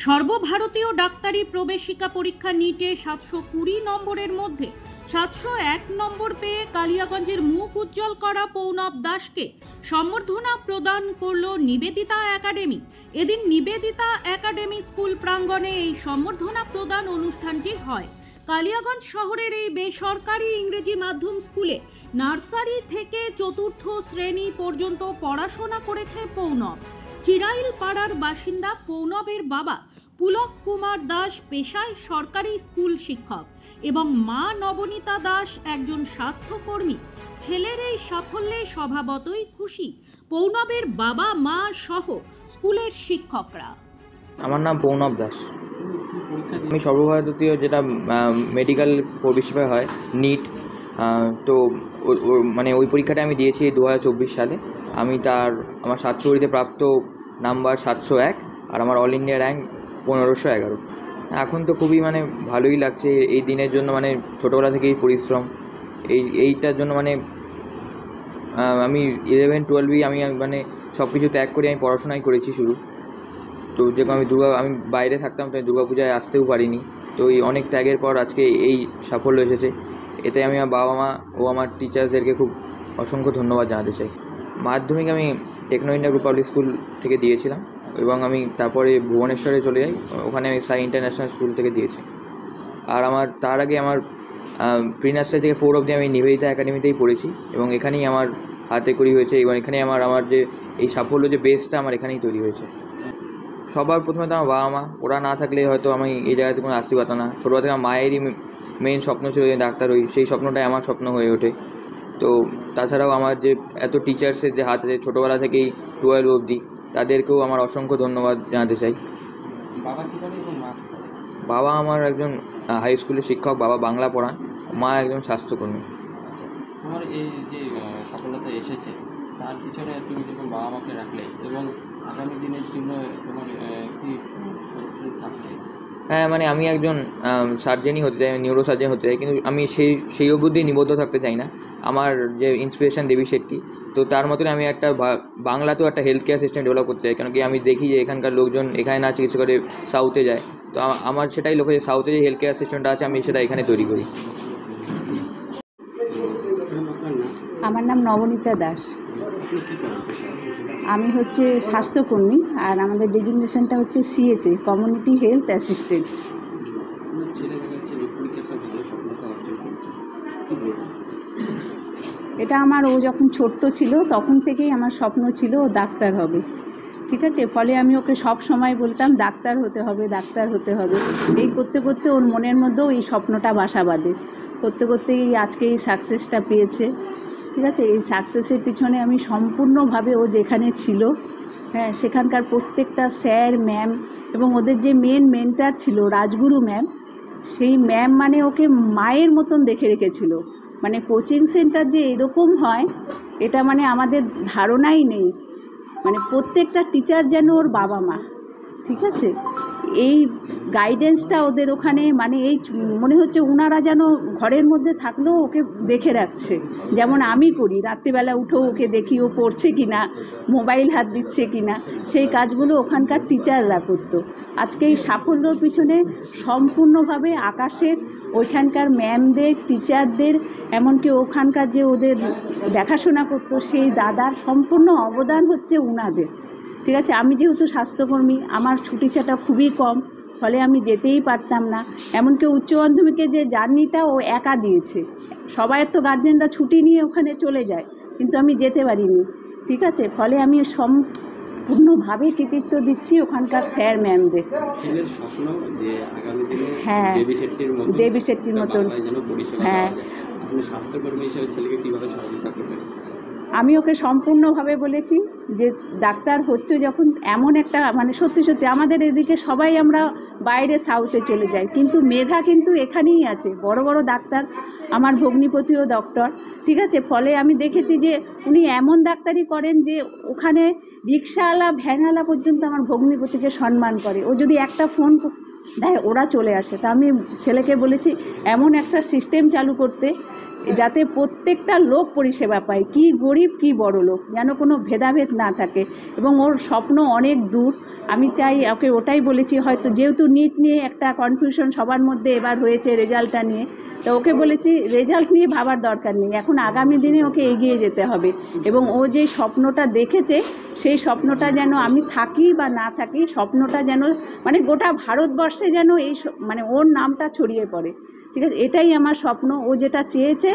সর্বভারতীয় ডাক্তারি প্রবেশিকা পরীক্ষা নিটে 720 নম্বরের মধ্যে 701 নম্বর পেয়ে কালিয়াগঞ্জের মুখ উজ্জ্বল করা পৌনব দাসকে সম্বর্ধনা প্রদান করল নিবেদিতা একাডেমি। এদিন নিবেদিতা একাডেমি স্কুল প্রাঙ্গণে এই সম্বর্ধনা প্রদান অনুষ্ঠানটি হয়। কালিয়াগঞ্জ শহরের এই বেসরকারি ইংরেজি মাধ্যম স্কুলে নার্সারি থেকে চতুর্থ শ্রেণী পর্যন্ত পড়াশোনা করেছে পৌনব। চিরাইল পাড়ার বাসিন্দা পৌনবের বাবা পুলক কুমার দাস পেশায় সরকারি স্কুল শিক্ষক এবং মা নবনীতা দাস একজন স্বাস্থ্যকর্মী। ছেলের এই সাফল্যে স্বভাবতই খুশি পৌনবের বাবা মা সহ স্কুলের শিক্ষকরা। আমার নাম পৌনব দাস। আমি সর্বভারতীয় যেটা মেডিকেল প্রবেশিকা হয় নিট, তো মানে ওই পরীক্ষাটা আমি দিয়েছি 2024 সালে। আমি আমার 720তে প্রাপ্ত নাম্বার 701 আর আমার অল ইন্ডিয়া র্যাঙ্ক 1511। এখন তো খুবই ভালোই লাগছে এই দিনের জন্য। ছোটোবেলা থেকেই পরিশ্রম এইটার জন্য আমি 11-12 আমি সব কিছু ত্যাগ করে আমি পড়াশোনাই করেছি শুরু। তো যেরকম আমি বাইরে থাকতাম, তাই দুর্গাপূজায় আসতেও পারিনি। তো এই অনেক ত্যাগের পর আজকে এই সাফল্য এসেছে। এতে আমি আমার বাবা মা ও আমার টিচার্সদেরকে খুব অসংখ্য ধন্যবাদ জানাতে চাই। মাধ্যমিক আমি Techno India group public school থেকে দিয়েছিলাম এবং আমি তারপরে ভুবনেশ্বরে চলে যাই। ওখানে আমি সাই ইন্টারন্যাশনাল স্কুল থেকে দিয়েছি। আর তার আগে আমার প্রি নার্সারি থেকে 4 অবধি আমি নিবেদিতা একাডেমিতেই পড়েছি এবং এখানেই আমার হাতে করি হয়েছে এবং এখানেই আমার যে এই সাফল্য যে বেসটা আমার এখানেই তৈরি হয়েছে। সবার প্রথমে তো আমার বাবা মা, ওরা না থাকলে হয়তো আমি এই জায়গাতে কোনো আসতে পারতাম না। ছোটোবেলা থেকে আমার মায়েরই মেইন স্বপ্ন ছিল যে ডাক্তার হই, সেই স্বপ্নটাই আমার স্বপ্ন হয়ে ওঠে। তো তাছাড়াও আমার যে এত টিচার্সের যে হাতে ছোটোবেলা থেকেই 12 অবধি, তাদেরকেও আমার অসংখ্য ধন্যবাদ জানাতে চাই। বাবা আমার একজন হাই স্কুলের শিক্ষক, বাবা বাংলা পড়ান, মা একজন স্বাস্থ্যকর্মী। তোমার এই যে সফলতা এসেছে তার পিছনে তুমি যখন বাবা মাকে রাখলে এবং আগামী দিনের জন্য তোমার কি থাকছে? হ্যাঁ, আমি একজন সার্জেনই হতে চাই, নিউরো সার্জেন হতে চাই, কিন্তু আমি সেই অবধি নিবদ্ধ থাকতে চাই না। আমার যে ইন্সপিরেশন দেবী শেট্টি, তো তার মতন আমি একটা বাংলাতেও একটা হেলথ কেয়ার সিস্টেম ডেভেলপ করতে চাই। কারণ কি আমি দেখি যে এখানকার লোকজন এখানে না চিকিৎসা করে সাউথে যায়। তো আমার সেটাই লক্ষ্য যে সাউথে যে হেলথ কেয়ার সিস্টেমটা আছে আমি সেটা এখানে তৈরি করি। আমার নাম নবনীতা দাস। আমি হচ্ছে স্বাস্থ্যকর্মী আর আমাদের ডেজিগনেশনটা হচ্ছে সিএচএ, কমিউনিটি হেলথ অ্যাসিস্ট্যান্ট। এটা ও যখন ছোট্ট ছিল তখন থেকেই আমার স্বপ্ন ছিল ও ডাক্তার হবে, ঠিক আছে। ফলে আমি ওকে সব সময় বলতাম ডাক্তার হতে হবে, ডাক্তার হতে হবে। এই করতে করতে ওর মনের মধ্যেও এই স্বপ্নটা বাসা বাঁধে। করতে করতেই আজকে এই সাকসেসটা পেয়েছে, ঠিক আছে। এই সাকসেসের পিছনে আমি সম্পূর্ণভাবে ও যেখানে ছিল, হ্যাঁ, সেখানকার প্রত্যেকটা স্যার ম্যাম এবং ওদের যে মেন্টার ছিল রাজগুরু ম্যাম, সেই ম্যাম ওকে মায়ের মতন দেখে রেখেছিল। কোচিং সেন্টার যে এরকম হয় এটা আমাদের ধারণাই নেই। প্রত্যেকটা টিচার যেন ওর বাবা মা, ঠিক আছে। এই গাইডেন্সটা ওদের ওখানে এই মনে হচ্ছে ওনারা যেন ঘরের মধ্যে থাকলেও ওকে দেখে রাখছে। যেমন আমি করি, রাত্রিবেলা উঠেও ওকে দেখি ও পড়ছে কি না, মোবাইল হাত দিচ্ছে কি না, সেই কাজগুলো ওখানকার টিচাররা করতো। আজকে এই সাফল্যর পিছনে সম্পূর্ণভাবে আকাশের, ওইখানকার ম্যামদের, টিচারদের, এমনকি ওখানকার যে ওদের দেখাশোনা করতো সেই দাদার সম্পূর্ণ অবদান হচ্ছে ওনাদের, ঠিক আছে। আমি যেহেতু স্বাস্থ্যকর্মী, আমার ছুটি ছাটা খুবই কম, ফলে আমি যেতেই পারতাম না। এমনকি উচ্চ মাধ্যমিকে যে জার্নিটা ও একা দিয়েছে। সবাই তো গার্জেনরা ছুটি নিয়ে ওখানে চলে যায়, কিন্তু আমি যেতে পারিনি, ঠিক আছে। ফলে আমি সম্পূর্ণভাবে কৃতিত্ব দিচ্ছি ওখানকার স্যার ম্যামদের। হ্যাঁ, দেবী শেট্টির মতন। হ্যাঁ, স্বাস্থ্যকর্মী হিসেবে ছেলেকে কীভাবে সহযোগিতা করবেন? আমি ওকে সম্পূর্ণভাবে বলেছি যে ডাক্তার হচ্ছে যখন, এমন একটা সত্যি সত্যি আমাদের এদিকে সবাই আমরা বাইরে সাউথে চলে যাই, কিন্তু মেধা কিন্তু এখানেই আছে। বড় বড় ডাক্তার, আমার ভগ্নিপতিও ডক্টর, ঠিক আছে। ফলে আমি দেখেছি যে উনি এমন ডাক্তারি করেন যে ওখানে রিক্সাওয়ালা ভ্যানওয়ালা পর্যন্ত আমার ভগ্নিপতিকে সম্মান করে। ও যদি একটা ফোন দেয় ওরা চলে আসে। তা আমি ছেলেকে বলেছি এমন একটা সিস্টেম চালু করতে যাতে প্রত্যেকটা লোক পরিষেবা পায়, কি গরিব কি বড় লোক, যেন কোনো ভেদাভেদ না থাকে। এবং ওর স্বপ্ন অনেক দূর। আমি চাই, ওকে ওটাই বলেছি, হয়তো যেহেতু নিট নিয়ে একটা কনফিউশন সবার মধ্যে এবার হয়েছে রেজাল্টটা নিয়ে, তো ওকে বলেছি রেজাল্ট নিয়ে ভাবার দরকার নেই, এখন আগামী দিনে ওকে এগিয়ে যেতে হবে। এবং ও যে স্বপ্নটা দেখেছে সেই স্বপ্নটা যেন আমি থাকি বা না থাকি, স্বপ্নটা যেন মানে গোটা ভারতবর্ষে যেন এই মানে ওর নামটা ছড়িয়ে পড়ে। ঠিক আছে, এটাই আমার স্বপ্ন। ও যেটা চেয়েছে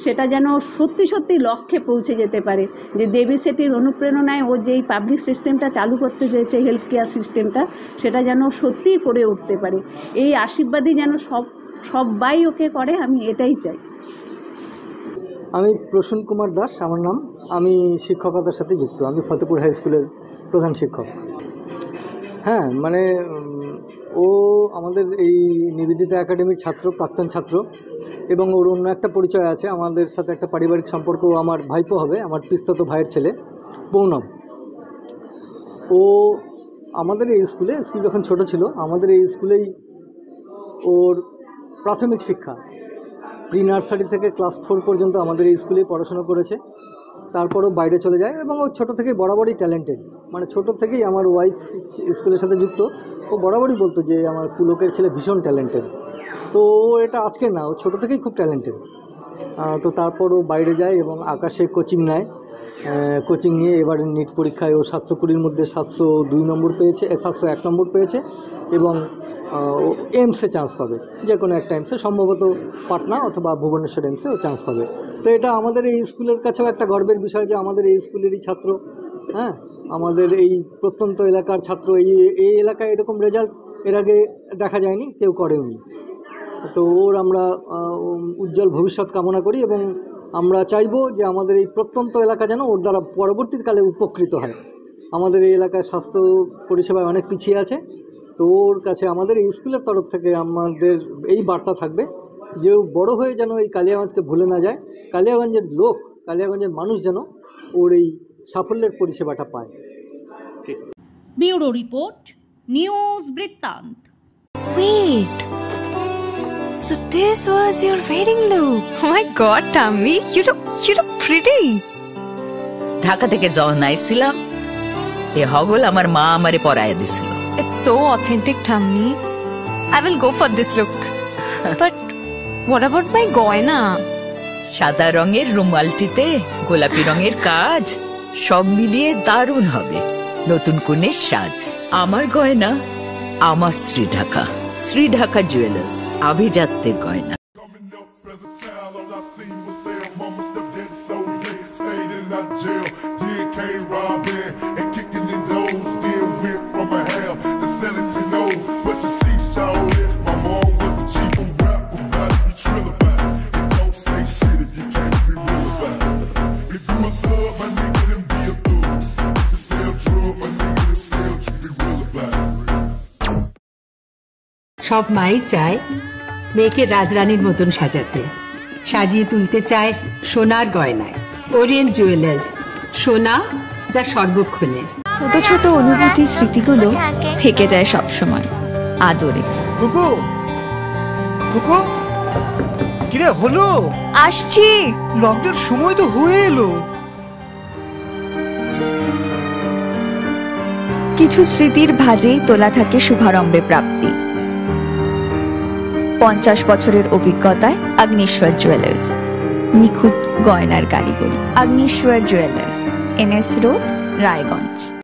সেটা যেন সত্যি সত্যি লক্ষ্যে পৌঁছে যেতে পারে। যে দেবী সেটির অনুপ্রেরণায় ও যেই পাবলিক সিস্টেমটা চালু করতে চেয়েছে, হেলথ কেয়ার সিস্টেমটা, সেটা যেন সত্যিই করে উঠতে পারে। এই আশীর্বাদই যেন সবাই ওকে করে, আমি এটাই চাই। আমি প্রসূন কুমার দাস আমার নাম। আমি শিক্ষকতার সাথে যুক্ত। আমি ফতেপুর হাই স্কুলের প্রধান শিক্ষক। হ্যাঁ, মানে ও আমাদের এই নিবেদিতা একাডেমির ছাত্র, প্রাক্তন ছাত্র। এবং ওর অন্য একটা পরিচয় আছে, আমাদের সাথে একটা পারিবারিক সম্পর্ক। আমার ভাইপো হবে, আমার পিস্তত ভাইয়ের ছেলে পৌনব। ও আমাদের এই স্কুল যখন ছোট ছিল আমাদের এই স্কুলেই ওর প্রাথমিক শিক্ষা, প্রি নার্সারি থেকে ক্লাস 4 পর্যন্ত আমাদের এই স্কুলেই পড়াশোনা করেছে। তারপরও বাইরে চলে যায় এবং ও ছোটো থেকেই বরাবরই ট্যালেন্টেড। মানে ছোটো থেকেই আমার ওয়াইফ স্কুলের সাথে যুক্ত, ও বরাবরই বলতো যে আমার পুলকের ছেলে ভীষণ ট্যালেন্টেড। তো এটা আজকে না, ও ছোটো থেকেই খুব ট্যালেন্টেড। তো তারপর ও বাইরে যায় এবং আকাশে কোচিং নেয়। কোচিং নিয়ে এবার নিট পরীক্ষায় ও 720-র মধ্যে 702 নম্বর পেয়েছে, 701 নম্বর পেয়েছে। এবং ও এইমসে চান্স পাবে, যে কোনো একটা এইমসে, সম্ভবত পাটনা অথবা ভুবনেশ্বর এইমসে ও চান্স পাবে। তো এটা আমাদের এই স্কুলের কাছেও একটা গর্বের বিষয় যে আমাদের এই স্কুলেরই ছাত্র, হ্যাঁ, আমাদের এই প্রত্যন্ত এলাকার ছাত্র। এই এলাকায় এরকম রেজাল্ট এর আগে দেখা যায়নি, কেউ করেওনি। তো ওর আমরা উজ্জ্বল ভবিষ্যৎ কামনা করি এবং আমরা চাইবো যে আমাদের এই প্রত্যন্ত এলাকা যেন ওর দ্বারা পরবর্তীকালে উপকৃত হয়। আমাদের এই এলাকায় স্বাস্থ্য পরিষেবায় অনেক পিছিয়ে আছে। তো ওর কাছে আমাদের এই স্কুলের তরফ থেকে আমাদের এই বার্তা থাকবে যে বড় হয়ে যেন এই কালিয়াগঞ্জকে ভুলে না যায়, কালিয়াগঞ্জের লোক, কালিয়াগঞ্জের মানুষ যেন ওর এই সাফল্যের পরিষেবাটা পায়। ব্যুরো রিপোর্ট, নিউজ বৃত্তান্ত। Wait. So this was your wedding look. Oh my god, Tammy, you look pretty. Dhaka থেকে যখন আইছিলাম এ হগল আমার মা আমারে পরায় দিছিল। It's so authentic, Tammy. I will go for this look. But what about my goina? সাদা রঙের রুমালটিতে গোলাপি রঙের কাজ, সব মিলিয়ে দারুণ হবে নতুন কনের সাজ। আমার গয়না আমার শ্রী ঢাকা জুয়েলার্স, আভিজাত্যের গয়না। সব মাই চায় মেয়েকে রাজরানীর মতন সাজাতে, সাজিয়ে তুলতে চায় সোনার গয়নায়। ওরিয়েন্ট জুয়েলার্স, সোনা যা সর্বক্ষণের। ছোট ছোট অনুভূতি, স্মৃতিগুলো থেকে যায় সব সময় আদরে। কুকু কুকু, কিরে হলো? আসছি। লকডাউন সময় তো হয়ে এলো। কিছু স্মৃতির ভাজেই তোলা থাকে শুভারম্ভে প্রাপ্তি। 50 বছরের অভিজ্ঞতায় আগ্নেশ্বর জুয়েলার্স, নিখুঁত গয়নার কারিগরি। Agneshwar jewellers, NS road, Raiganj.